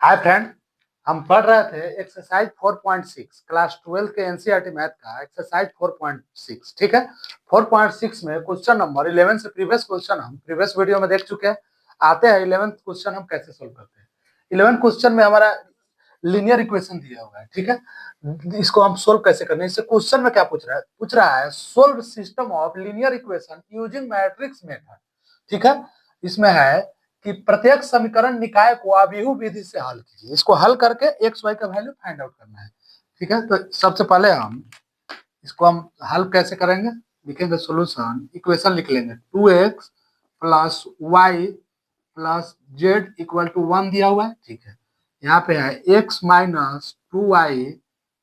Hi friend, हम पढ़ रहे थे एक्सरसाइज 4.6 क्लास 12 के एनसीईआरटी मैथ का एक्सरसाइज 4.6। ठीक है, 4.6 में क्वेश्चन नंबर 11 से प्रीवियस क्वेश्चन हम प्रीवियस वीडियो में देख चुके हैं। आते हैं 11th क्वेश्चन हम कैसे सोल्व करते हैं। 11th क्वेश्चन में हमारा लीनियर इक्वेशन दिया हुआ है। ठीक है, इसको हम सोल्व कैसे करने, इससे क्वेश्चन में क्या पूछ रहा है solve system of linear equation using matrix method. ठीक है, इसमें है कि प्रत्येक समीकरण निकाय को अभिव्यक्ति विधि से हल कीजिए। इसको हल करके एक्स वाई का वैल्यू फाइंड आउट करना है। ठीक है, तो सबसे पहले हम इसको हल कैसे करेंगे, लिखेंगे सोल्यूशन, इक्वेशन लिख लेंगे 2x plus y plus z equal to 1 दिया हुआ है। ठीक है, यहाँ पे है x minus 2y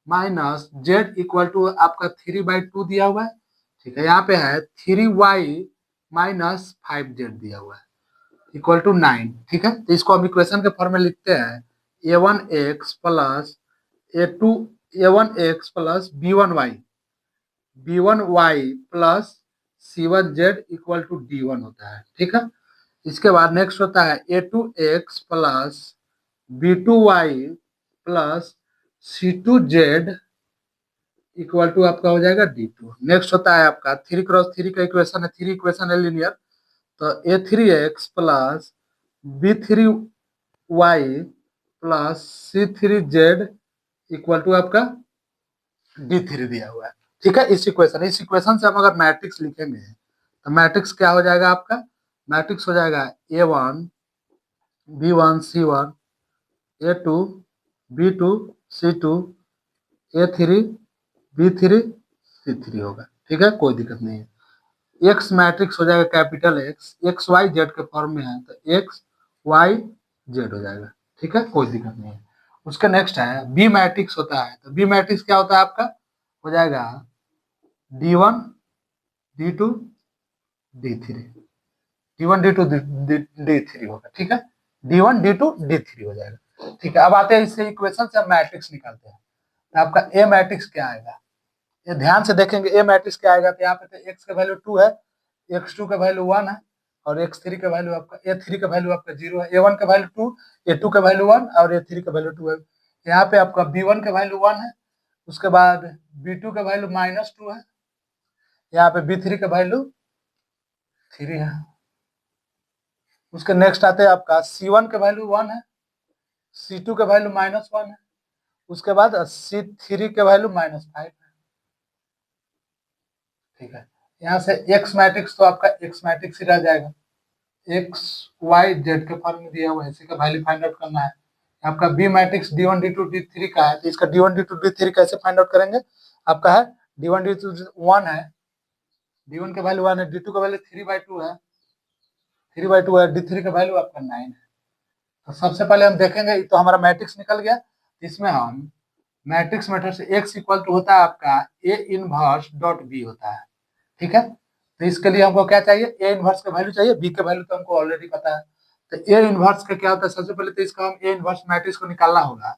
minus z equal to आपका 3/2 दिया हुआ है। ठीक है, यहाँ पे है 3y माइनस 5z दिया हुआ है इक्वल टू 9। ठीक है, तो इसको हम इक्वेशन के फॉर्म में लिखते हैं a1x plus a1x plus b1y plus c1z equal to d1 होता है। ठीक है, इसके बाद नेक्स्ट होता है a2x plus b2y plus c2z equal to आपका हो जाएगा d2। नेक्स्ट होता है आपका 3x3 का इक्वेशन है, 3 इक्वेशन है लीनियर, तो a3x plus b3y plus c3z equal to आपका d3 दिया हुआ है। ठीक है, इस इक्वेशन से हम अगर मैट्रिक्स लिखेंगे तो मैट्रिक्स क्या हो जाएगा आपका, मैट्रिक्स हो जाएगा a1 b1 c1 a2 b2 c2 a3 b3 c3 होगा। ठीक है, कोई दिक्कत नहीं है। एक्स मैट्रिक्स हो जाएगा कैपिटल एक्स वाई जेड के फॉर्म में है तो एक्स वाई जेड हो जाएगा। ठीक है, कोई दिक्कत नहीं है। उसका नेक्स्ट है बी मैट्रिक्स होता है, तो बी मैट्रिक्स क्या होता है आपका, हो जाएगा d1 d2 d3 d1 d2 d3 होगा। ठीक है, d1 d2 d3 हो जाएगा। ठीक है, अब आते हैं इससे इक्वेशन से हम मैट्रिक्स निकालते हैं। तो आपका ए मैट्रिक्स क्या आएगा, ये ध्यान से देखेंगे ए मैट्रिक्स क्या आएगा। तो यहाँ पे तो एक्स का वैल्यू 2 है, x2 का वैल्यू 1 है और x3 का वैल्यू आपका a3 का वैल्यू आपका 0 है, a1 का वैल्यू 2, a2 का वैल्यू 1 और a3 का वैल्यू 2 है। यहाँ पे आपका b1 का वैल्यू 1 है, उसके बाद b2 का वैल्यू -2 है, यहाँ पे b3 का वैल्यू 3 है। उसके नेक्स्ट आते हैं आपका c1 का वैल्यू 1 है, c2 का वैल्यू -1 है, उसके बाद c3 का वैल्यू -5 है। ठीक है, यहाँ से एक्स मैट्रिक्स तो आपका एक्स मैट्रिक्स ही रह जाएगा, एक्स वाई जेड के फॉर्म में दिया हुआ है, इसी का वैल्यू फाइंड आउट करना है। आपका B matrix d1 d2 d3 का है, तो इसका d1 d2 d3 कैसे फाइंड आउट करेंगे, आपका है d1 d2 1 है, d1 का वैल्यू 1 है, d2 का वैल्यू 3/2 है, 3/2 है, d3 का वैल्यू आपका 9 है। तो सबसे पहले हम देखेंगे, तो हमारा मैट्रिक्स निकल गया। इसमें हम मैट्रिक्स मेथड से x इक्वल टू होता है आपका a इनवर्स डॉट b होता है। ठीक है, तो इसके लिए हमको क्या चाहिए, ए इनवर्स का वैल्यू चाहिए, बी का वैल्यू तो हमको ऑलरेडी पता है। तो ए इनवर्स का क्या होता है, सबसे पहले तो इसका हम ए इनवर्स मैट्रिक्स को निकालना होगा।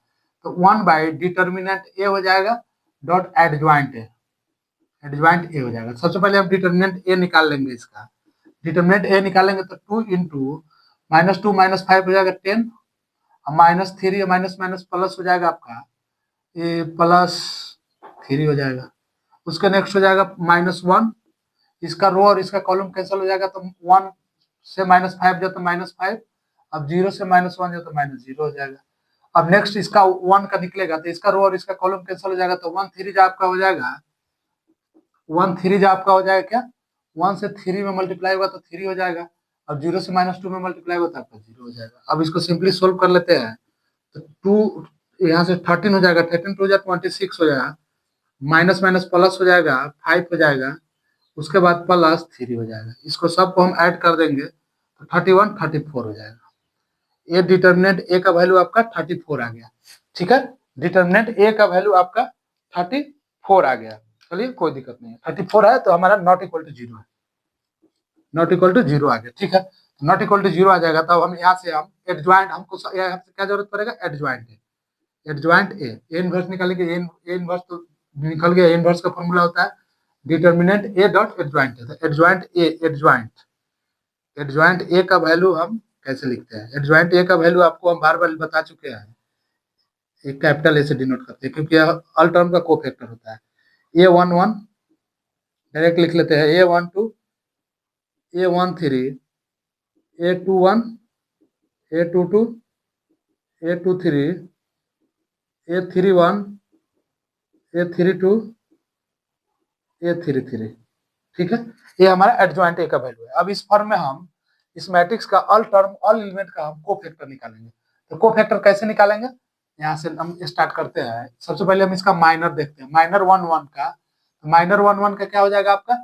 तो 1 डिटर्मिनेंट ए हो जाएगा dot adjoint A, adjoint A हो जाएगा। सबसे पहले हम डिटर्मिनेंट ए निकाल लेंगे, इसका डिटर्मिनेंट ए निकालेंगे तो 2 इंटू -2 -5 हो जाएगा 10, -3 माइनस माइनस प्लस हो जाएगा आपका ए +3 हो जाएगा। उसका नेक्स्ट हो जाएगा -1, इसका रो और इसका कॉलम कैंसिल हो जाएगा, तो 1 से -5 जाए तो -5, अब 0 से -1 जाए तो -0 हो जाएगा। अब नेक्स्ट इसका 1 का निकलेगा तो इसका रो और इसका कॉलम कैंसिल हो जाएगा, तो 1 3 जो आपका हो जाएगा, 1 3 जो आपका हो जाएगा क्या, 1 से 3 में मल्टीप्लाई होगा तो 3 हो जाएगा, अब 0 से -2 में मल्टीप्लाई होगा तो आपका 0 हो जाएगा। अब इसको सिंपली सोल्व कर लेते हैं, तो 2 यहाँ से 13 हो जाएगा, 13 2 26 हो जाएगा, माइनस माइनस प्लस हो जाएगा 5 हो जाएगा, उसके बाद +3 हो जाएगा। इसको सबको हम ऐड कर देंगे तो 31 34 हो जाएगा। ये डिटर्मिनेंट ए का वैल्यू आपका 34 आ गया। ठीक है, डिटर्मिनेंट ए का वैल्यू आपका 34 आ गया। चलिए कोई दिक्कत नहीं है, 34 है तो हमारा नॉट इक्वल टू 0 है, नॉट इक्वल टू 0 आ गया। ठीक है, नॉट इक्वल टू 0 आ जाएगा तो हम यहाँ से हम एडजॉइंट, हमको यहाँ से क्या जरूरत पड़ेगा, एडजॉइंट ए इनवर्स निकालेंगे, ए इनवर्स तो निकल गया। ए इनवर्स का फॉर्मूला होता है determinant A dot adjoint, adjoint A का वैल्यू हम कैसे लिखते हैं। एडजॉइंट ए का वैल्यू आपको हम बार बार बता चुके हैं, एक कैपिटल ए से डिनोट करते हैं क्योंकि यह ऑल टर्म का कोफैक्टर होता है। A11 डायरेक्ट लिख लेते हैं, A12 A13 A21 A22 A23 A31 A32 A33, ठीक है। ये हमारा एडजॉइंट ए का वैल्यू है। अब इस फॉर्म में हम इस मैट्रिक्स का ऑल टर्म ऑल एलिमेंट का हम कोफैक्टर निकालेंगे। तो कोफैक्टर कैसे निकालेंगे, यहाँ से हम स्टार्ट करते हैं। सबसे पहले हम इसका माइनर देखते हैं, माइनर 1 1 का। तो माइनर 1 1 का क्या हो जाएगा आपका,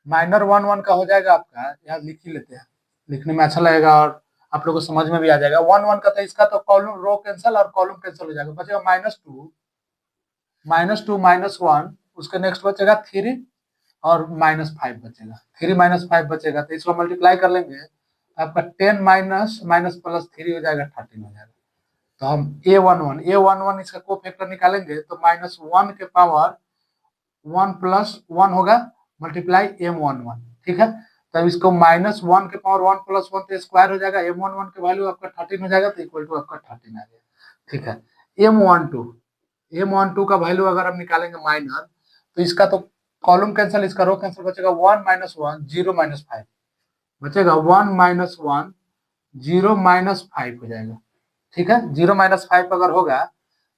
माइनर 1 1 का हो जाएगा आपका, यहाँ लिख ही लेते हैं, लिखने में अच्छा लगेगा और आप लोगों को समझ में भी आ जाएगा। 1 1 का था, इसका तो कॉलम रो कैंसिल और कॉलम कैंसिल हो जाएगा, बचेगा -2 -1, उसके नेक्स्ट बचेगा 3 और -5 बचेगा, 3 -5 बचेगा। तो इसको मल्टीप्लाई कर लेंगे तो आपका 10 माइनस माइनस प्लस 3 हो जाएगा, 13 हो जाएगा। तो हम A11 इसका कोफैक्टर निकालेंगे तो -1 के पावर 1 प्लस 1 होगा मल्टीप्लाई M11, ठीक है। तब इसको -1 के पावर 1 प्लस 1 तो स्क्वायर हो जाएगा, M11 के वैल्यू आपका 13 हो जाएगा, तो इक्वल टू आपका 13 आ गया, ठीक है। M12 का वैल्यू अगर हम निकालेंगे माइनर, तो इसका तो कॉलम कैंसिल, इसका रो कैंसिल, बचेगा 1 -1 0 -5 बचेगा, 1 -1 0 -5 हो जाएगा, ठीक है। 0 -5 अगर होगा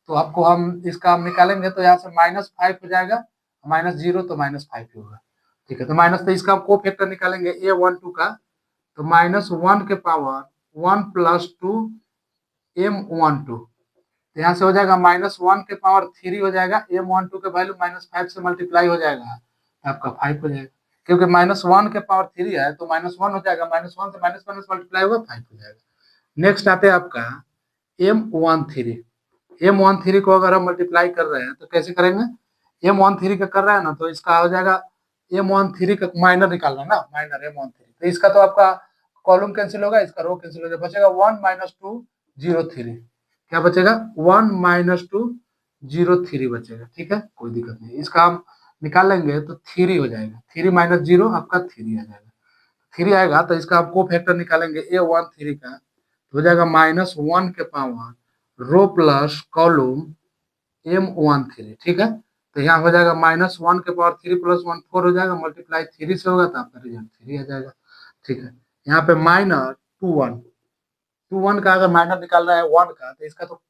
तो आपको हम इसका हम निकालेंगे तो यहाँ से -5 हो जाएगा, -0 तो -5 ही होगा, ठीक है। तो माइनस, तो इसका को फैक्टर निकालेंगे A12 का, तो -1 के पावर 1 प्लस 2 M12, तो यहाँ से हो जाएगा -1 के पावर 3 हो जाएगा, M12 के वैल्यू -5 से मल्टीप्लाई हो जाएगा तो आपका 5 हो जाएगा, क्योंकि -1 के पावर 3 है तो -1 हो जाएगा, -1 से माइनस माइनस मल्टीप्लाई होगा 5 हो जाएगा। नेक्स्ट आते हैं आपका M13 को अगर हम मल्टीप्लाई कर रहे हैं तो कैसे करेंगे, M13 का कर रहा है ना, तो इसका हो जाएगा M13 का माइनर निकालना ना, माइनर M13, तो इसका तो आपका कॉलम कैंसिल होगा, इसका रो कैंसिल हो जाएगा, बचेगा 1 - 2 0 3, क्या बचेगा 1 - 2 0 3 बचेगा, ठीक है, कोई दिक्कत नहीं। इसका हम निकाल लेंगे तो 3 हो जाएगा, 3 - 0 आपका 3 आ जाएगा, 3 आएगा तो इसका आपको फैक्टर निकालेंगे A13 का, तो हो जाएगा -1 के पावर रो प्लस कॉलम M13, ठीक है। तो यहाँ हो जाएगा -1 के पावर 3 प्लस 1 4 हो जाएगा, मल्टीप्लाई 3 से होगा तो आपका रिजल्ट 3 आ जाएगा, ठीक है। यहाँ पे -2 1 का अगर माइनर निकालना है 1 का, तो इसका तो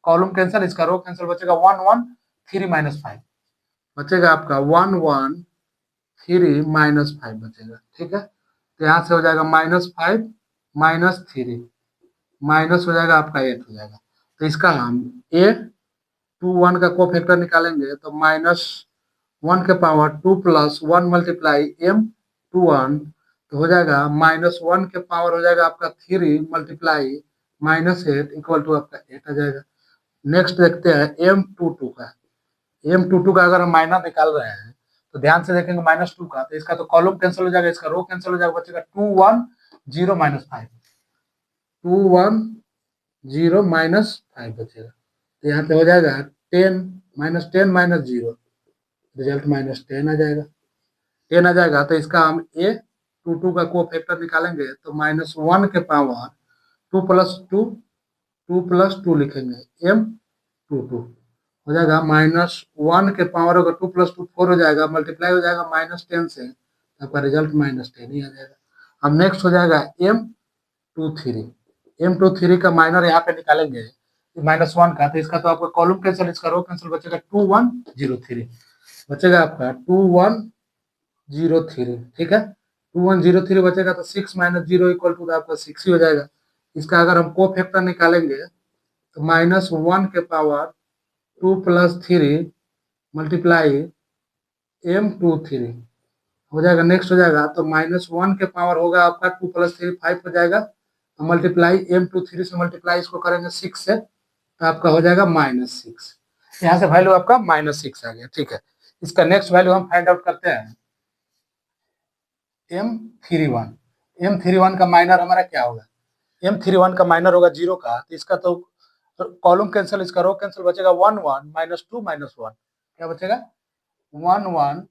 कॉलम कैंसिल, इसका रो कैंसिल, बचेगा 1 1 3 -5 बचेगा आपका 1 1 3 -5 बचेगा, ठीक है। तो यहाँ से हो जाएगा -5 -3 माइनस हो जाएगा आपका 8 हो जाएगा। तो इसका हम A21 का कोफैक्टर निकालेंगे तो -1 के पावर 2 प्लस 1 मल्टीप्लाई M21, तो हो जाएगा -1 के पावर हो जाएगा आपका 3 मल्टीप्लाई -8 इक्वल टू आपका 8 आ जाएगा। नेक्स्ट देखते हैं M22 का अगर हम माइनर निकाल रहे हैं तो ध्यान से देखेंगे -2 का, तो इसका तो कॉलम कैंसिल हो जाएगा, इसका रो कैंसिल हो जाएगा, बचेगा 2 1 0 -5 2 1 0 -5 बचेगा। तो यहाँ पे हो जाएगा 10 -10 -0 रिजल्ट -10 आ जाएगा, 10 आ जाएगा। तो इसका हम A22 का कोफैक्टर निकालेंगे तो -1 के पावर 2 प्लस 2 लिखेंगे M22 हो जाएगा, -1 के पावर अगर 2 प्लस 2 4 हो जाएगा, मल्टीप्लाई हो जाएगा -10 से, तो आपका रिजल्ट -10 ही आ जाएगा। अब नेक्स्ट हो जाएगा M23 का माइनर यहाँ पे निकालेंगे -1 का, तो इसका तो आपका कॉलम कैंसिल, इसका रो कैंसिल, बचेगा 2 1 0 3 बचेगा आपका 2 1 0 3, ठीक है। 2 1 0 3 बचेगा तो 6 - 0 इक्वल टू आपका 6 ही हो जाएगा। इसका अगर हम को फैक्टर निकालेंगे तो -1 के पावर 2 प्लस 3 मल्टीप्लाई M23 हो जाएगा, नेक्स्ट हो जाएगा तो -1 के पावर होगा आपका 2 प्लस 3 5 हो जाएगा, तो मल्टीप्लाई M23 से मल्टीप्लाई इसको करेंगे 6 से, तो आपका हो जाएगा -6, यहाँ से वैल्यू आपका -6 आ गया, ठीक है। इसका नेक्स्ट वैल्यू हम फाइंड आउट करते हैं M31 का माइनर हमारा क्या होगा, M31 का माइनर होगा 0 का, तो इसका तो कॉलम कैंसिल, इसका रो कैंसिल, बचेगा 1 1 -2 -1, क्या बचेगा 1 1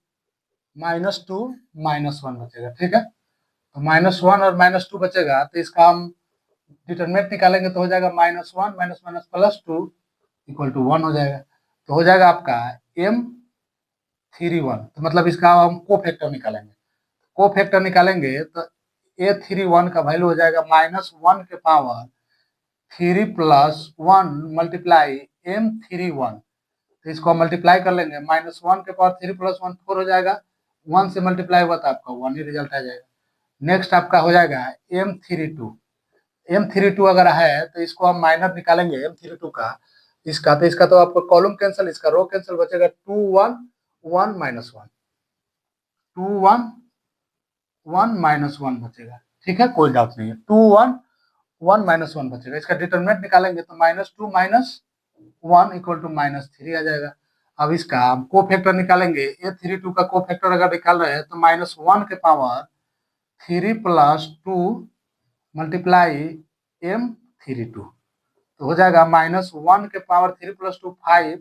-2 -1 बचेगा, ठीक है। तो -1 और -2 बचेगा, तो इसका हम डिटरमिनेंट निकालेंगे तो हो जाएगा -1 माइनस माइनस +2 इक्वल टू 1 हो जाएगा। तो हो जाएगा आपका M31। तो मतलब इसका हम को फैक्टर निकालेंगे। को फैक्टर निकालेंगे तो A31 का वैल्यू हो जाएगा -1 के पावर 3 प्लस 1 मल्टीप्लाई M31। तो इसको हम मल्टीप्लाई कर लेंगे, -1 के पावर 3 प्लस 1 4 हो जाएगा। 1 से मल्टीप्लाई हुआ तो आपका 1 ही रिजल्ट आ जाएगा। नेक्स्ट आपका हो जाएगा M32। M32 अगर है तो इसको हम माइनर निकालेंगे M32 का, इसका तो आपको कॉलम कैंसिल, इसका रो कैंसिल, बचेगा 2 1 1 माइनस 1, 2 1 1 माइनस 1 बचेगा। ठीक है, कोई डाउट नहीं है। 2 1 1 माइनस 1 बचेगा। इसका डिटरमिनेंट निकालेंगे तो -2 माइनस 1 इक्वल टू -3 आ जाएगा। अब इसका हम को फैक्टर निकालेंगे। A32 का को फैक्टर अगर निकाल रहे हैं तो -1 के पावर 3 प्लस 2 मल्टीप्लाई M32। तो हो जाएगा -1 के पावर 3 प्लस 2 5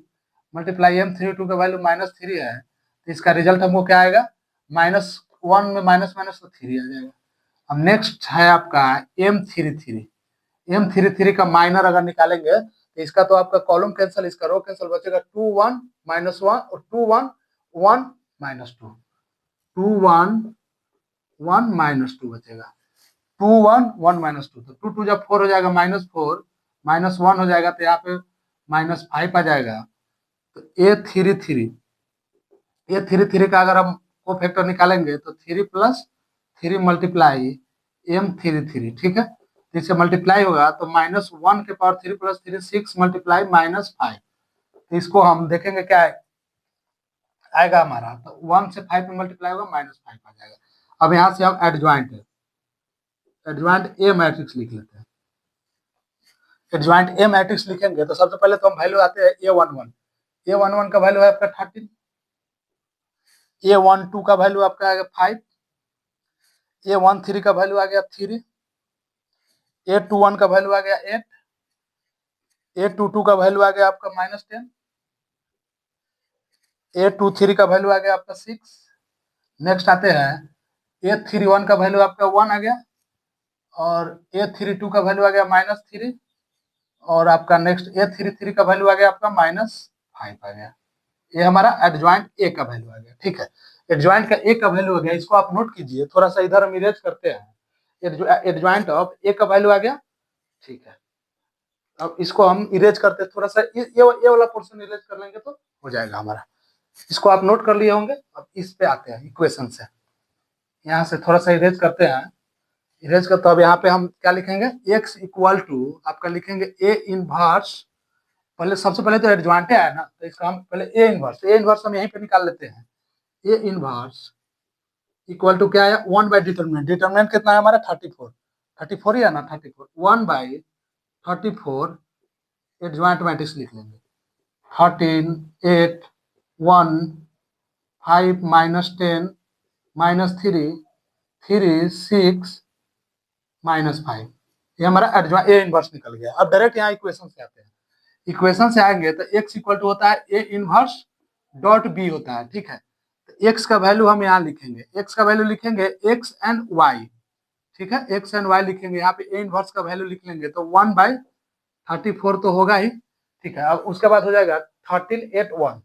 मल्टीप्लाई M32 का वैल्यू -3 है। तो इसका रिजल्ट हमको क्या आएगा, -1 में माइनस माइनस तो 3 आ जाएगा। अब नेक्स्ट है आपका M33। M33 का माइनर अगर निकालेंगे तो इसका तो आपका कॉलम कैंसिल, इसका रो कैंसिल, बचेगा 2 1 माइनस 1 और 2 1 1 माइनस 2, 2 1 1 माइनस 2 बचेगा। 2 1 1 माइनस 2, तो 2 2 जब 4 हो जाएगा -4 -1 हो जाएगा, तो यहाँ पे -5 आ जाएगा। तो A33 का अगर हम को फैक्टर निकालेंगे तो 3 प्लस 3 मल्टीप्लाई M33। ठीक है, तो इससे मल्टीप्लाई होगा तो -1 के पावर 3 प्लस 3 6 मल्टीप्लाई -5। तो इसको हम देखेंगे क्या आएगा हमारा, तो 1 से 5 में मल्टीप्लाई होगा -5 आ जाएगा। अब यहाँ से हम एडजॉइंट ए मैट्रिक्स लिख लेते हैं। एडजॉइंट ए मैट्रिक्स लिखेंगे तो सबसे पहले तो हम वैल्यू आते हैं A11 का वैल्यू है आपका 13, A12 का वैल्यू आपका आ गया 5, A13 का वैल्यू आ गया 3, A21 का वैल्यू आ गया 8, A22 का वैल्यू आ गया आपका -10, A23 का वैल्यू आ गया आपका 6। नेक्स्ट आते हैं A31 का वैल्यू आपका 1 आ गया, और A32 का वैल्यू आ गया -3, और आपका नेक्स्ट A33 का वैल्यू आ गया आपका -5 आ गया। ये हमारा एडजॉइंट ए का वैल्यू आ गया। ठीक है, एडजॉइंट का ए का वैल्यू आ गया, इसको आप नोट कीजिए। थोड़ा सा इधर हम इरेज करते हैं। एडजॉइंट ऑफ ए का वैल्यू आ गया। ठीक है, अब इसको हम इरेज करते हैं, थोड़ा सा ये वाला पोर्शन इरेज कर लेंगे तो हो जाएगा हमारा। इसको आप नोट कर लिए होंगे। अब इस पे आते हैं इक्वेशन से, यहाँ से थोड़ा सा इरेज करते हैं। इरेज कर, तो अब यहाँ पे हम क्या लिखेंगे, x इक्वल टू आपका लिखेंगे ए इनवर्स। पहले सबसे पहले तो एडजॉइंट है ना, तो इसका हम पहले ए इनवर्स हम यहीं पे निकाल लेते हैं। ए इनवर्स इक्वल टू क्या है, 1 बाई डिटरमिनेंट। डिटरमिनेंट कितना है हमारा 34, 34 ही है ना, 34 1 बाई 34 एडजॉइंट मैट्रिक्स लिख लेंगे। 13 8 1 5 -10 -3 3 6 -5। ये हमारा एडजॉइंट ए इनवर्स निकल गया। अब डायरेक्ट यहाँ इक्वेशन से आते हैं। इक्वेशन से आएंगे तो x इक्वल टू होता है ए इनवर्स डॉट बी होता है। ठीक है, तो x का वैल्यू हम यहाँ लिखेंगे, x का वैल्यू लिखेंगे x एंड y। ठीक है, x एंड y लिखेंगे, यहाँ पे ए इनवर्स का वैल्यू लिख लेंगे तो 1 बाई 34 तो होगा ही। ठीक है, अब उसके बाद हो जाएगा 13 8 1,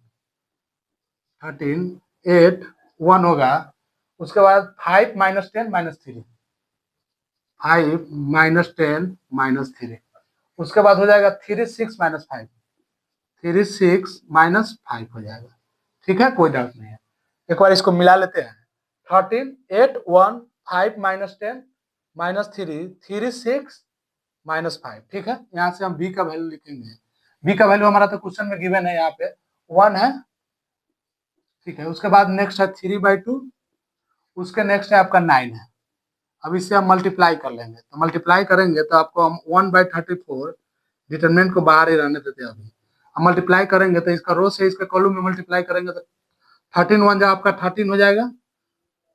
13 8 1 होगा। उसके बाद 5 -10 -3, 5 -10 -3। उसके बाद हो जाएगा 3 6 -5, 3 6 -5 हो जाएगा। ठीक है, कोई डाउट नहीं है। एक बार इसको मिला लेते हैं। 13 8 1 5 -10 -3 3 6 -5। ठीक है, यहाँ से हम b का वैल्यू लिखेंगे। b का वैल्यू हमारा तो क्वेश्चन में गिवन है, यहाँ पे 1 है। ठीक है, उसके बाद नेक्स्ट है 3/2, उसके नेक्स्ट है आपका 9 है। अब इससे हम मल्टीप्लाई कर लेंगे, तो मल्टीप्लाई करेंगे तो आपको हम 1/34, डिटरमिनेंट को बाहर ही रहने देते हैं अभी। हम मल्टीप्लाई करेंगे तो इसका रो से इसका कॉलम में मल्टीप्लाई करेंगे तो 13 1 जा आपका 13 हो जाएगा,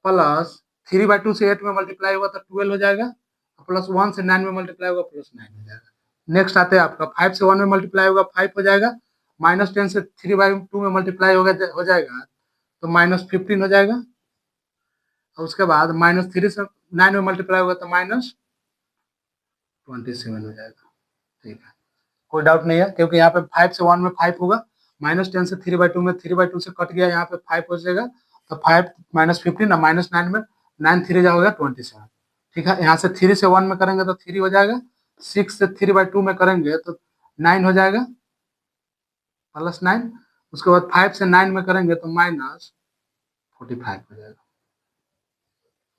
प्लस 3/2 से 8 में मल्टीप्लाई हुआ तो 12 हो जाएगा, प्लस 1 से 9 में मल्टीप्लाई होगा +9 हो जाएगा। नेक्स्ट आते हैं आपका 5 से 1 में मल्टीप्लाई होगा 5 हो जाएगा, -10 से 3/2 में मल्टीप्लाई हो जाएगा तो -15 हो जाएगा। और उसके बाद -3 से 9 में मल्टीप्लाई होगा तो 27 हो जाएगा। ठीक है, कोई डाउट नहीं है, क्योंकि यहाँ पे 5 से 1 में 5 होगा, -10 से 3/2 में 3/2 से कट गया, यहाँ पे 5 हो जाएगा, तो 5 -15 और -9 में 9 3 जा होगा 27। ठीक है, यहाँ से 3 से 1 में करेंगे तो 3 हो जाएगा, 6 से 3/2 में करेंगे तो 9 हो जाएगा, +9, उसके बाद 5 से 9 में करेंगे तो -45 हो जाएगा,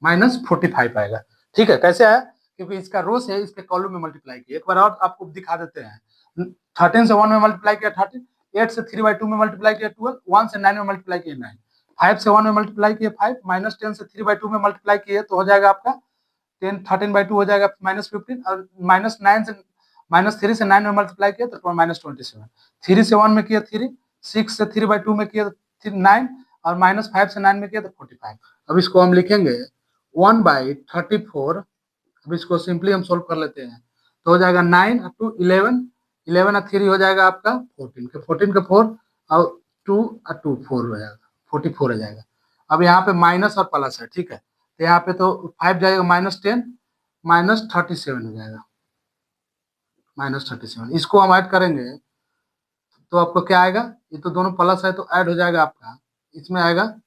-45 आएगा। ठीक है, कैसे आया? क्योंकि इसका रो से इसके कॉलम में मल्टीप्लाई किया। एक बार और आपको दिखा देते हैं, 13 से 1 में मल्टीप्लाई किया 13, 8 से 3/2 में मल्टीप्लाई किया 12, 1 से 9 में मल्टीप्लाई किया 9, 5 से 1 में मल्टीप्लाई किया 5, -10 से 3/2 में मल्टीप्लाई किए तो हो जाएगा आपका 13/2 हो जाएगा -15, और -9 से -3 से 9 में मल्टीप्लाई किया तो -27, 3 से 1 में किया 3, 6 से 3/2 में किया 9, और -5 से 9 में किया तो 45। अब इसको हम लिखेंगे 1/34। अब इसको सिंपली हम सोल्व कर लेते हैं, तो हो जाएगा 9 और 2 11, 11 और 3 हो जाएगा आपका 14 के 4, और 2 और 2 4 हो जाएगा, 44 हो जाएगा। अब यहाँ पे माइनस और प्लस है, ठीक है, तो यहाँ पे तो 5 जाएगा, -10, -37 हो जाएगा, -37। इसको हम ऐड करेंगे तो आपको क्या आएगा, ये तो दोनों प्लस है तो ऐड हो जाएगा आपका, इसमें आएगा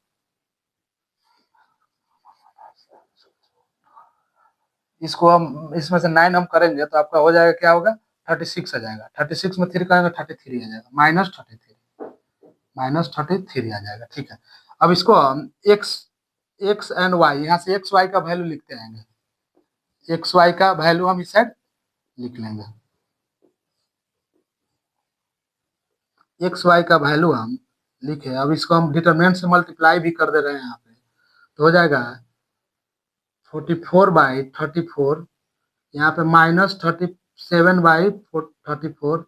इसको हम इसमें से 9 हम करेंगे तो आपका हो जाएगा, क्या होगा, 36 आ जाएगा, 36 में 3 करेंगे 33 आ जाएगा, -33 आ जाएगा। ठीक है, अब इसको हम एक्स एंड वाई, यहाँ से एक्स वाई का वैल्यू लिखते आएंगे, एक्स वाई का वैल्यू हम इस साइड लिख लेंगे, एक्स वाई का वैल्यू हम लिखे। अब इसको हम डिटरमिनेंट से मल्टीप्लाई भी कर दे रहे हैं यहाँ पे, तो हो जाएगा 44/34, यहाँ पे -37/34,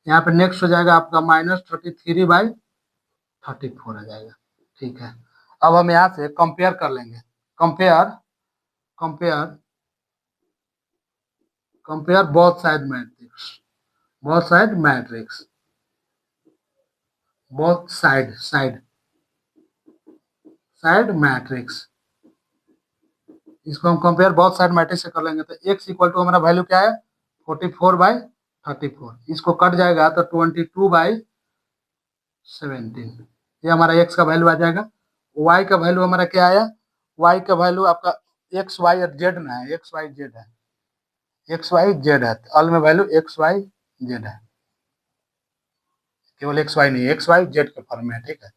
यहाँ पे नेक्स्ट हो जाएगा आपका -33/34 आ जाएगा। ठीक है, अब हम यहाँ से कंपेयर कर लेंगे, compare compare compare both side matrix, both side matrix, both side side side matrix, इसको हम कंपेयर बोथ साइड मैट्रिक्स से कर लेंगे, तो x इक्वल टू हमारा वैल्यू क्या है, 44/34, इसको कट जाएगा तो 22/17, ये हमारा x का वैल्यू आ जाएगा। y का वैल्यू हमारा क्या आया, y का वैल्यू आपका x y और z ना है, x y z है, x y z है, ऑल में वैल्यू x y z है, केवल x y नहीं, x y z के फॉर्म में है। ठीक है,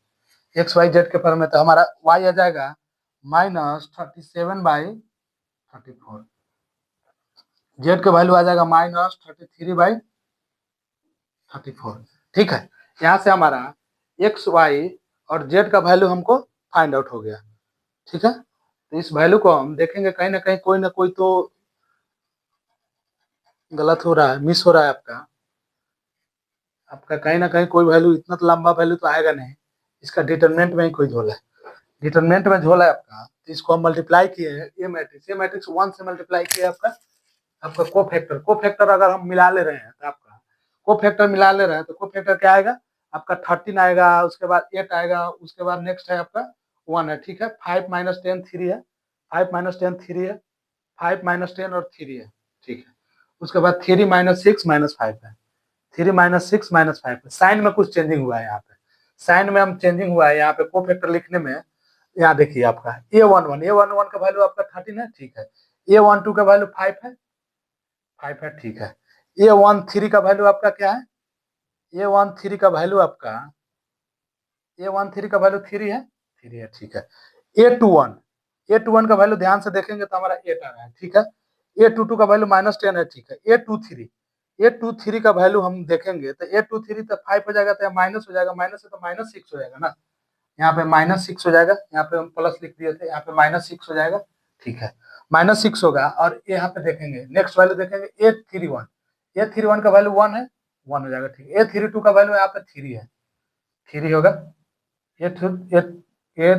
x y z के फॉर्म में, तो हमारा y आ जाएगा -37/34, z का वैल्यू आ जाएगा -33/34। ठीक है, यहाँ से हमारा x y और z का वैल्यू हमको फाइंड आउट हो गया। ठीक है, तो इस वैल्यू को हम देखेंगे, कहीं ना कहीं कोई ना कोई तो गलत हो रहा है, मिस हो रहा है आपका, आपका कहीं ना कहीं कोई वैल्यू, इतना तो लंबा वैल्यू तो आएगा नहीं, इसका डिटरमिनेंट में ही कोई झोल है, डिटरमिनेंट में झोल है आपका, तो इसको हम मल्टीप्लाई किए हैं, ये मैट्रिक्स 1 से मल्टीप्लाई किया आपका, आपका कोफैक्टर अगर हम मिला ले रहे हैं तो आपका कोफैक्टर मिला ले रहे हैं तो कोफैक्टर क्या आएगा आपका, 13 आएगा, उसके बाद 8 आएगा, उसके बाद नेक्स्ट है आपका 1 है। ठीक है, 5 - 10 3 है, 5 - 10 3 है, 5 - 10 और 3 है। ठीक है, उसके बाद 3 - 6 - 5 है, 3 - 6 - 5 है। साइन में कुछ चेंजिंग हुआ है, यहाँ पे साइन में हम चेंजिंग हुआ है, यहाँ पे कोफैक्टर लिखने में, यहाँ देखिए आपका A11 का वैल्यू आपका 13 है। ठीक है, A12 का वैल्यू 5 है, 5 है। ठीक है, A13 का वैल्यू आपका क्या है, A13 का वैल्यू आपका, A13 का वैल्यू 3 है, 3 है। ठीक है, A21 का वैल्यू ध्यान से देखेंगे तो हमारा 8 आ रहा है। ठीक है, A22 का वैल्यू -10 है। ठीक है, A23 का वैल्यू हम देखेंगे तो A23 तो 5 हो जाएगा, तो यहाँ माइनस हो जाएगा, माइनस है तो -6 हो जाएगा ना, यहाँ पे -6 हो जाएगा, यहाँ पे हम प्लस लिख दिए थे, यहाँ पे -6 हो जाएगा। ठीक है, -6 होगा, और यहाँ पे देखेंगे नेक्स्ट वैल्यू देखेंगे A31 का वैल्यू 1 है, 1 हो जाएगा। ठीक है, A32 का वैल्यू यहाँ पे 3 है, 3 होगा। ए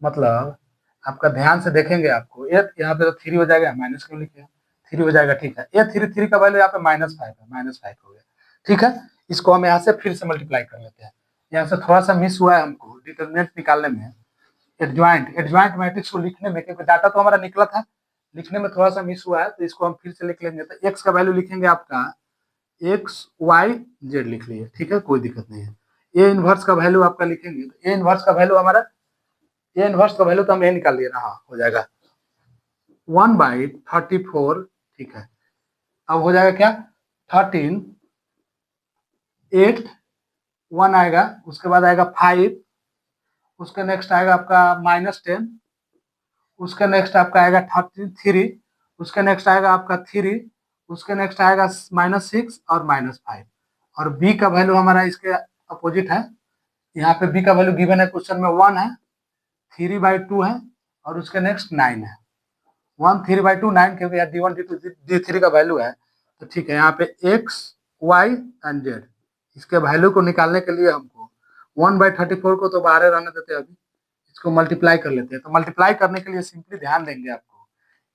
मतलब आपका ध्यान से देखेंगे, आपको यहाँ पे तो 3 हो जाएगा, माइनस क्यों लिखे, 3 हो जाएगा। ठीक है, A33 का वैल्यू यहाँ पे -5 है, -5 हो गया। ठीक है, इसको हम यहाँ से फिर से मल्टीप्लाई कर लेते हैं, यहाँ से थोड़ा सा मिस हुआ है हमको डिटरमिनेंट निकालने में, एडजॉइंट मैट्रिक्स को लिखने में, क्योंकि डाटा तो हमारा निकला था, लिखने में थोड़ा सा मिस हुआ है, तो इसको हम फिर से लिख लेंगे। तो एक्स का वैल्यू लिखेंगे आपका एक्स वाई जेड लिख लिए, ठीक है, कोई दिक्कत नहीं है। ए इनवर्स का वैल्यू आपका लिखेंगे, तो ए इनवर्स का वैल्यू हमारा, ए इनवर्स का वैल्यू तो हम ये निकाल लिए ना, हाँ हो जाएगा 1/34, ठीक है। अब हो जाएगा क्या, 13, 8, 1 आएगा, उसके बाद आएगा 5, उसके नेक्स्ट आएगा आपका -10, उसके नेक्स्ट आपका आएगा 3, उसके नेक्स्ट आएगा आपका 3, उसके नेक्स्ट आएगा -6 और -5। और बी का वैल्यू हमारा इसके अपोजिट है, यहाँ पे बी का वैल्यू गिवन है क्वेश्चन में 1 है, 3/2 है, और उसके नेक्स्ट 9 है। 1 3/2 9, क्योंकि यहाँ D1 D2 D3 का वैल्यू है, तो ठीक है। यहाँ पे एक्स वाई एंड जेड, इसके वैल्यू को निकालने के लिए हमको 1/34 को तो बाहर रहने देते हैं, अभी इसको मल्टीप्लाई कर लेते हैं। तो मल्टीप्लाई करने के लिए सिंपली ध्यान देंगे आपको,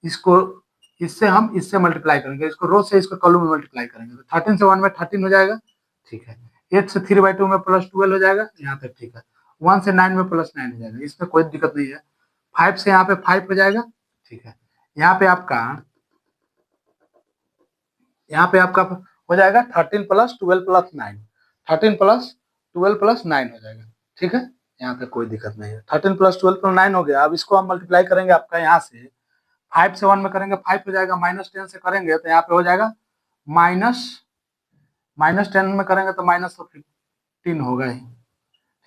इसको इससे हम इससे मल्टीप्लाई करेंगे, इसको रो से इसको कॉलम में मल्टीप्लाई करेंगे। तो 13 से 1 में 13 हो जाएगा, ठीक है। 8 से 3/2 में +12 हो जाएगा, यहाँ तक ठीक है। 1 से 9 में +9 हो जाएगा, इसमें कोई दिक्कत नहीं है। 5 से यहाँ पे 5 हो जाएगा, ठीक है। यहाँ पे आपका हो जाएगा 13 + 12 + 9, 13 + 12 + 9 हो जाएगा, ठीक है। यहाँ पे कोई दिक्कत नहीं है। 13 + 12 + 9 हो गया। अब इसको हम मल्टीप्लाई करेंगे आपका यहाँ से 5 से 1 में करेंगे 5 हो जाएगा, -10 से करेंगे तो यहाँ पे हो जाएगा -10 में करेंगे तो -15 होगा ही,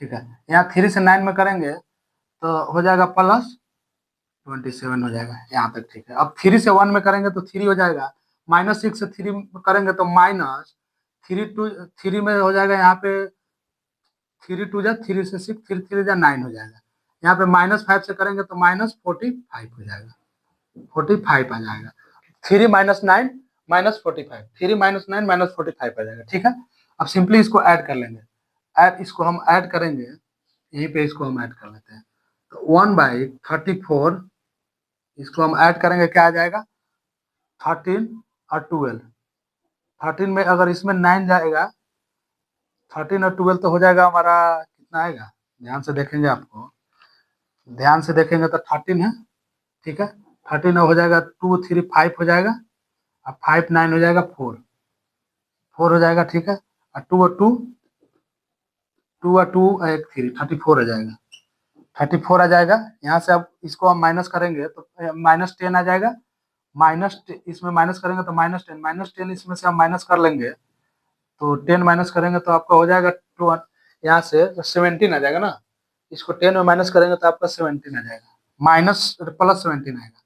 ठीक है। यहाँ 3 से 9 में करेंगे तो हो जाएगा +27 हो जाएगा, यहाँ तक ठीक है। अब 3 से 1 में करेंगे तो 3 हो जाएगा, -6 से 3 करेंगे तो -3 में हो जाएगा, यहाँ पे 3 2 3 से 6, 3 3 9 हो जाएगा। यहाँ पे -5 से करेंगे तो -45 हो जाएगा, 45 आ जाएगा। 3 - 9 -45, 3 - 9 -45 आ जाएगा, ठीक है। अब सिंपली इसको ऐड कर लेंगे, इसको हम ऐड करेंगे, यहीं पे इसको हम ऐड कर लेते हैं। तो 1/34 इसको हम ऐड करेंगे, क्या आ जाएगा 13 और 12, 13 में अगर इसमें 9 जाएगा, 13 और 12 तो हो जाएगा हमारा कितना आएगा, ध्यान से देखेंगे, आपको ध्यान से देखेंगे तो 13 है, ठीक है। 13 हो जाएगा, 2 3 5 हो जाएगा, अब 5 9 हो जाएगा, 4 हो जाएगा, ठीक है। और 2 और 2 2 और 2 एक 3 34 हो जाएगा, 34 आ जाएगा। यहाँ से अब इसको हम माइनस करेंगे तो -10 आ जाएगा, इसमें माइनस करेंगे तो -10 इसमें से हम माइनस कर लेंगे, तो 10 माइनस करेंगे तो आपका हो जाएगा यहाँ से 17 आ जाएगा ना, इसको 10 में माइनस करेंगे तो आपका 17 आ जाएगा, +17 आएगा,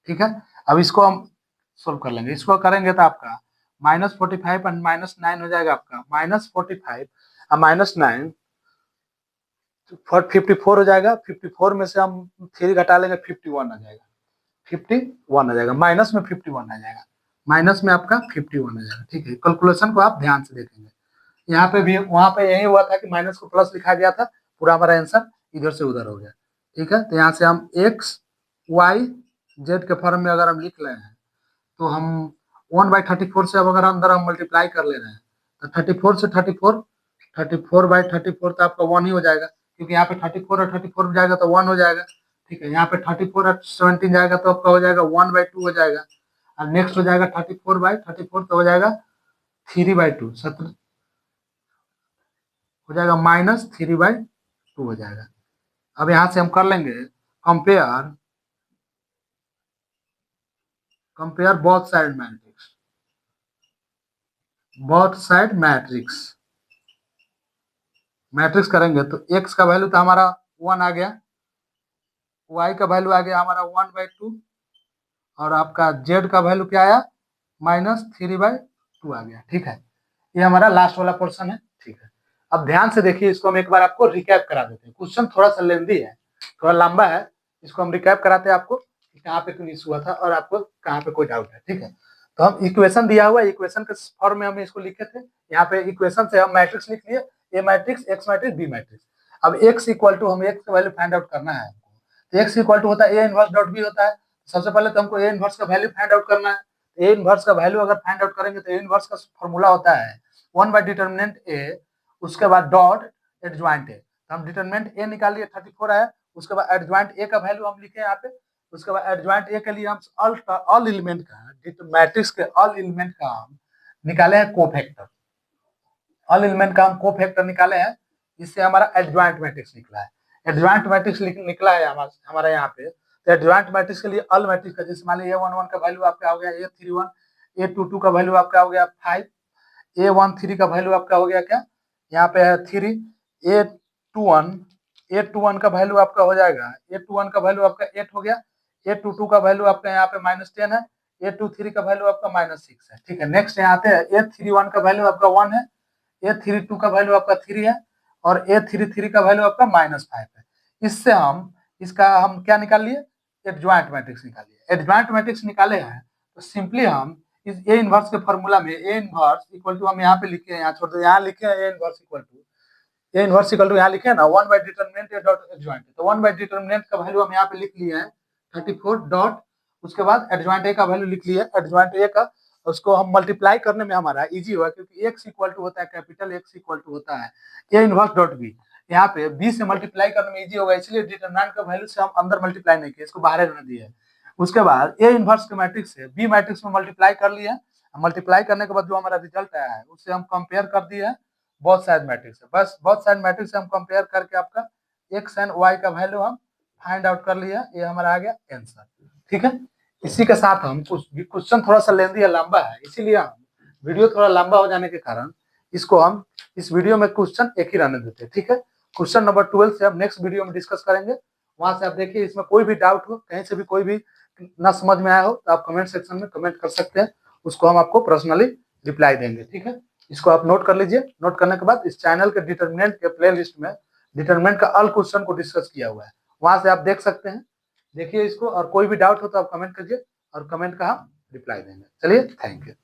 ठीक है। अब इसको हम सोल्व कर लेंगे, इसको करेंगे तो आपका -45 और -9 हो जाएगा, आपका -45 और -9 54 हो जाएगा। 54 में से हम 3 घटा लेंगे, 51 आ जाएगा, 51 आ जाएगा, माइनस में 51 आ जाएगा, माइनस में आपका 51 आ जाएगा, ठीक है। कैलकुलेशन को आप ध्यान से देखेंगे, यहाँ पे भी वहां पे यही हुआ था कि माइनस को प्लस लिखा गया था, पूरा हमारा आंसर इधर से उधर हो गया, ठीक है। तो यहाँ से हम एक्स वाई जेड के फॉर्म में अगर हम लिख रहे हैं, तो हम 1/34 से अब अगर अंदर हम मल्टीप्लाई कर ले रहे हैं, तो 34 से 34/34 तो आपका 1 ही हो जाएगा, क्योंकि यहाँ पे 34 और 34 जाएगा तो 1 हो जाएगा, ठीक है। यहाँ पे 34 और 17 जाएगा तो आपका हो जाएगा 1/2 हो जाएगा, और नेक्स्ट हो जाएगा 34/34 तो हो जाएगा 3/2, 17 हो जाएगा, -3/2 हो जाएगा। अब यहाँ से हम कर लेंगे compare both side matrix, matrix करेंगे तो एक्स का वैल्यू तो हमारा 1 आ गया, वाई का वैल्यू आ गया हमारा 1/2, और आपका जेड का वैल्यू क्या आया, -3/2 आ गया, ठीक है। ये हमारा लास्ट वाला पोर्शन है, ठीक है। अब ध्यान से देखिए, इसको हम एक बार आपको रिकैप करा देते हैं, क्वेश्चन थोड़ा सा लेंदी है, थोड़ा लंबा है, इसको हम रिकैप कराते हैं आपको कि कहाँ पे क्यों इशू हुआ था और आपको कहाँ पे कोई डाउट है, ठीक है। तो हम इक्वेशन दिया हुआ है, इक्वेशन के फॉर्म में हम इसको लिखे थे, यहाँ पे इक्वेशन से हम मैट्रिक्स लिख लिए, A matrix, X matrix, B matrix. अब एक्स इक्वल टू, हम एक्स का वैल्यू फाइंड आउट करना है हमको, तो एक्स इक्वल टू होता है ए इनवर्स डॉट बी होता है। सबसे पहले तो हमको ए इनवर्स का वैल्यू फाइंड आउट करना है। ए इनवर्स का वैल्यू अगर फाइंड आउट करेंगे तो ए इनवर्स का फॉर्मूला होता है 1/डिटर्मिनेंट ए, उसके बाद डॉट एडज्वाइंट ए। तो हम डिटर्मिनेंट ए निकाल लिए, 34 आया, उसके बाद एडज्वाइंट ए का वैल्यू हम लिखे यहाँ पे, उसके बाद एडजॉइंट ए के लिए हम ऑल एलिमेंट का मैट्रिक्स के ऑल एलिमेंट का हम निकाले हैं कोफैक्टर, ऑल एलिमेंट का हम कोफैक्टर निकाले हैं, इससे हमारा एडजॉइंट मैट्रिक्स निकला है। एडजॉइंट मैट्रिक्स निकला है हमारा यहाँ पे। तो एडजॉइंट मैट्रिक्स के लिए ऑल मैट्रिक्स का, जैसे मान लीजिए A11 का वैल्यू आपका हो गया A31, A22 का वैल्यू आपका हो गया 5, A13 का वैल्यू आपका हो गया क्या, यहाँ पे है 3, A21 का वैल्यू आपका हो जाएगा, A21 का वैल्यू आपका 8 हो गया, A22 का वैल्यू आपका यहाँ पे -10 है, A23 का वैल्यू आपका -6 है। ठीक है, नेक्स्ट यहाँ आते हैं, A31 का वैल्यू आपका 1 है, A32 का वैल्यू आपका 3 है, और A33 का वैल्यू आपका -5 है। इससे हम इसका हम क्या निकाल लिए, एडजॉइंट मैट्रिक्स निकाल लिए। एडजॉइंट मैट्रिक्स निकाले हैं तो सिंपली हम इस ए इनवर्स के फॉर्मूला में ए इनवर्स इक्वल टू हम यहाँ पे लिखे हैं, यहाँ छोड़ दो, यहाँ लिखे हैं ए इनवर्स इक्वल टू यहाँ लिखे हैं ना 1 by determinant A dot adjoint. तो 1 बाय डिटरमिनेंट का वैल्यू हम यहाँ पे लिख लिए हैं 34 डॉट, उसके बाद एडजॉइंट ए का वैल्यू लिख लिया, एडजॉइंट ए का उसको हम मल्टीप्लाई करने में हमारा इजी हुआ, क्योंकि x इक्वल टू होता है कैपिटल x इक्वल टू होता है ए इनवर्स डॉट बी। यहाँ पे b से मल्टीप्लाई करने में इजी होगा, इसलिए डिटरमिनेंट का वैल्यू से हम अंदर मल्टीप्लाई नहीं किए, इसको बाहर रहने दिए। उसके बाद ए इनवर्स के मैट्रिक्स से बी मैट्रिक्स में मल्टीप्लाई कर लिया, मल्टीप्लाई करने के बाद जो हमारा रिजल्ट आया है उससे हम कंपेयर कर दिए बोथ साइड मैट्रिक्स से। बस बोथ साइड मैट्रिक्स से हम कंपेयर करके आपका x एंड y का वैल्यू हम फाइंड आउट कर लिया, ये हमारा आ गया आंसर। ठीक है, इसी के साथ हम क्वेश्चन थोड़ा सा लेंदी है, लंबा है, इसीलिए हम वीडियो थोड़ा लंबा हो जाने के कारण इसको हम इस वीडियो में क्वेश्चन एक ही रहने देते हैं। ठीक है, क्वेश्चन नंबर 12 से हम नेक्स्ट वीडियो में डिस्कस करेंगे, वहां से आप देखिए, इसमें कोई भी डाउट हो, कहीं से भी कोई भी ना समझ में आया हो तो आप कमेंट सेक्शन में कमेंट कर सकते हैं, उसको हम आपको पर्सनली रिप्लाई देंगे। ठीक है, इसको आप नोट कर लीजिए। नोट करने के बाद इस चैनल के डिटरमिनेंट के प्ले लिस्ट में डिटरमिनेंट का ऑल क्वेश्चन को डिस्कस किया हुआ है, वहां से आप देख सकते हैं, देखिए इसको, और कोई भी डाउट हो तो आप कमेंट कीजिए और कमेंट का हम रिप्लाई देंगे। चलिए, थैंक यू।